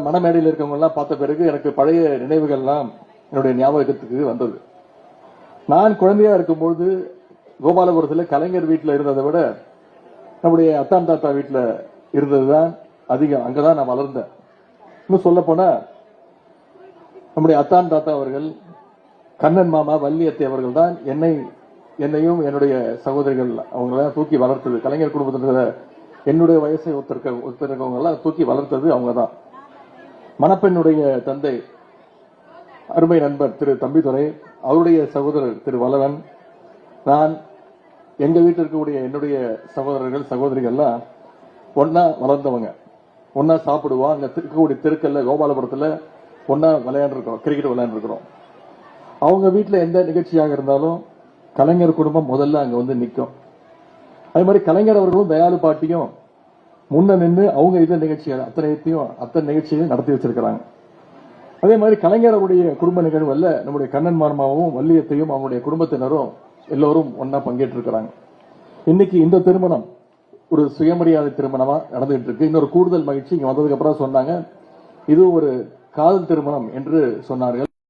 மணமேடையில் இருக்கவங்க எல்லாம் பார்த்த பிறகு எனக்கு பழைய நினைவுகள்லாம் என்னுடைய ஞாபகத்துக்கு வந்தது. நான் குழந்தையா இருக்கும்போது கோபாலபுரத்தில் கலைஞர் வீட்டில் இருந்ததை விட நம்முடைய அத்தான் தாத்தா வீட்டில் இருந்ததுதான் அதிகம். அங்கதான் நான் வளர்ந்தேன். இன்னும் சொல்ல போனா நம்முடைய அத்தான் தாத்தா அவர்கள், கண்ணன் மாமா, வள்ளியத்தை அவர்கள் தான் என்னையும் என்னுடைய சகோதரிகள் அவங்கள தூக்கி வளர்த்தது. கலைஞர் குடும்பத்தில் என்னுடைய வயசை ஒருத்தருக்கவங்க எல்லாம் தூக்கி வளர்த்தது அவங்க தான். மணப்பெண்ணுடைய தந்தை அருமை நண்பர் திரு தம்பிதுரை, அவருடைய சகோதரர் திரு வளவன், நான், எங்க வீட்டில் இருக்கக்கூடிய என்னுடைய சகோதரர்கள் சகோதரிகள்லாம் ஒன்னா வளர்ந்தவங்க. ஒன்னா சாப்பிடுவோம். அங்க இருக்கக்கூடிய தெருக்கல்ல கோபாலபுரத்தில் ஒன்னா விளையாண்டுருக்கிறோம், கிரிக்கெட் விளையாண்டுருக்கிறோம். அவங்க வீட்டில் எந்த நிகழ்ச்சியாக இருந்தாலும் கலைஞர் குடும்பம் முதல்ல அங்க வந்து நிற்கும். அதே மாதிரி கலைஞர் அவர்களும் தயாளு பாட்டியும் முன்ன நின்று அவங்க இந்த நிகழ்ச்சிகள் அத்தனை நிகழ்ச்சிகளையும் நடத்தி வச்சிருக்கிறாங்க. அதே மாதிரி கலைஞர் அவருடைய குடும்ப நிகழ்வுல நம்முடைய கண்ணன் மாமாவும் வள்ளியத்தையும் அவங்களுடைய குடும்பத்தினரும் எல்லோரும் ஒன்னா பங்கேற்று இருக்கிறாங்க. இன்னைக்கு இந்த திருமணம் ஒரு சுயமரியாதை திருமணமா நடந்துகிட்டு இருக்கு. இன்னொரு கூடுதல் மகிழ்ச்சி, இங்க வந்ததுக்கு அப்புறம் சொன்னாங்க இது ஒரு காதல் திருமணம் என்று சொன்னார்கள்.